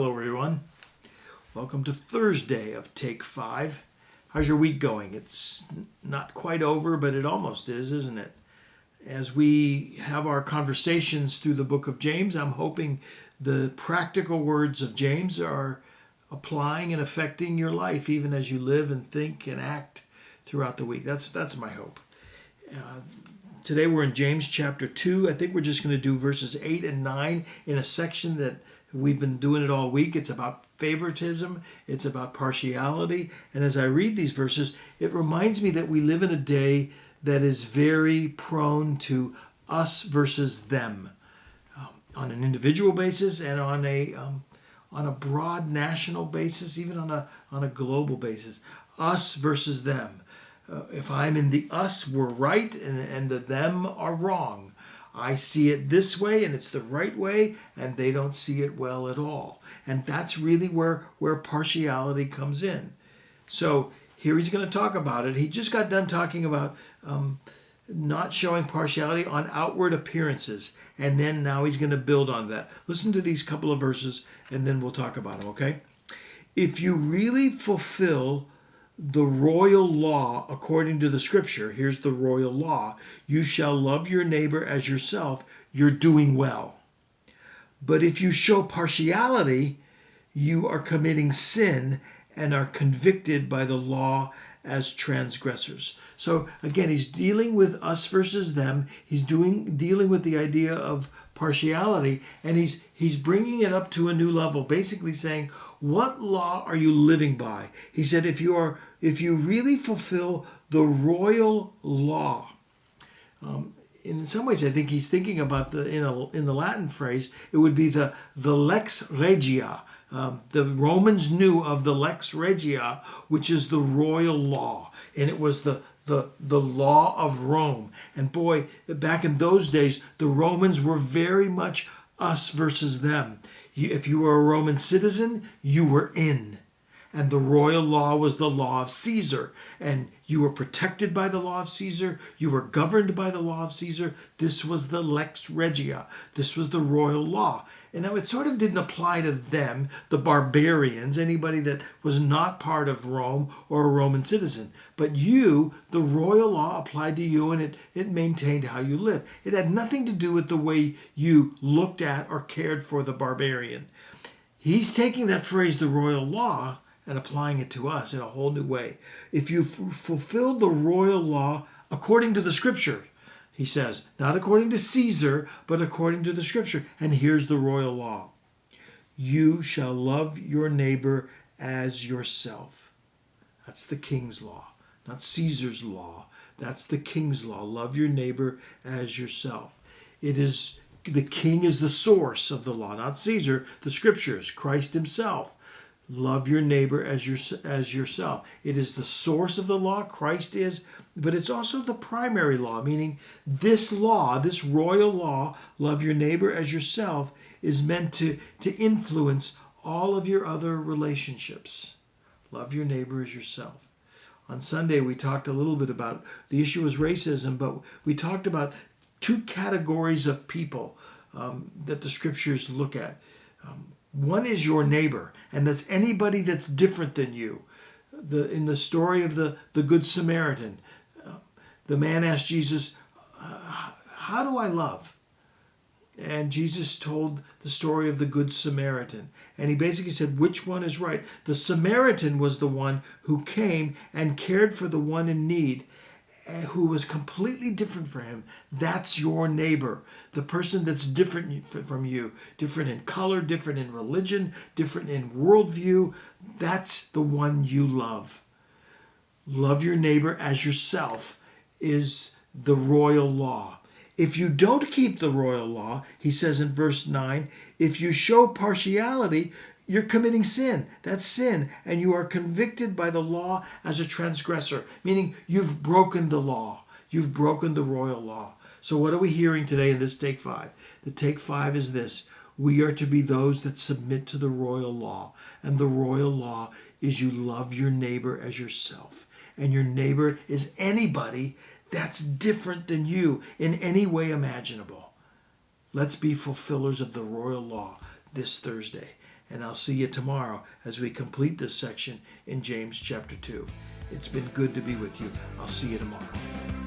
Hello, everyone. Welcome to Thursday of Take 5. How's your week going? It's not quite over, but it almost is, isn't it? As we have our conversations through the book of James, I'm hoping the practical words of James are applying and affecting your life, even as you live and think and act throughout the week. That's my hope. Today we're in James chapter 2. I think we're just going to do verses 8 and 9 in a section that we've been doing it all week. It's about favoritism. It's about partiality. And as I read these verses, it reminds me that we live in a day that is very prone to us versus them on an individual basis and on a broad national basis, even on a global basis. Us versus them. If I'm in the us, we're right, and the them are wrong. I see it this way, and it's the right way, and they don't see it well at all. And that's really where partiality comes in. So here he's going to talk about it. He just got done talking about not showing partiality on outward appearances, and then now he's going to build on that. Listen to these couple of verses, and then we'll talk about them, okay? If you really fulfill the royal law according to the scripture, here's the royal law, you shall love your neighbor as yourself, you're doing well. But if you show partiality, you are committing sin and are convicted by the law as transgressors. So again, he's dealing with us versus them. He's dealing with the idea of partiality, and he's bringing it up to a new level, basically saying, what law are you living by? He said, if you really fulfill the royal law, in some ways, I think he's thinking about in the Latin phrase, it would be the lex regia. The Romans knew of the lex regia, which is the royal law, and it was the law of Rome. And boy, back in those days, the Romans were very much us versus them. If you were a Roman citizen, you were in. And the royal law was the law of Caesar. And you were protected by the law of Caesar. You were governed by the law of Caesar. This was the lex regia. This was the royal law. And now it sort of didn't apply to them, the barbarians, anybody that was not part of Rome or a Roman citizen. But you, the royal law applied to you, and it maintained how you lived. It had nothing to do with the way you looked at or cared for the barbarian. He's taking that phrase, the royal law, and applying it to us in a whole new way. If you fulfill the royal law according to the scripture, he says, not according to Caesar, but according to the scripture. And here's the royal law. You shall love your neighbor as yourself. That's the king's law, not Caesar's law. That's the king's law. Love your neighbor as yourself. The king is the source of the law, not Caesar, the scriptures, Christ himself. Love your neighbor as yourself. It is the source of the law, Christ is, but it's also the primary law, meaning this law, this royal law, love your neighbor as yourself, is meant to influence all of your other relationships. Love your neighbor as yourself. On Sunday, we talked a little bit about, the issue was racism, but we talked about two categories of people that the scriptures look at. One is your neighbor, and that's anybody that's different than you. In the story of the Good Samaritan, the man asked Jesus, how do I love? And Jesus told the story of the Good Samaritan. And he basically said, which one is right? The Samaritan was the one who came and cared for the one in need, who was completely different from him. That's your neighbor. The person that's different from you, different in color, different in religion, different in worldview. That's the one you love. Love your neighbor as yourself is the royal law. If you don't keep the royal law, he says in verse 9, if you show partiality, you're committing sin. That's sin. And you are convicted by the law as a transgressor, meaning you've broken the law. You've broken the royal law. So what are we hearing today in this Take 5? The Take 5 is this. We are to be those that submit to the royal law. And the royal law is you love your neighbor as yourself. And your neighbor is anybody that's different than you in any way imaginable. Let's be fulfillers of the royal law this Thursday. and I'll see you tomorrow as we complete this section in James chapter 2. It's been good to be with you. I'll see you tomorrow.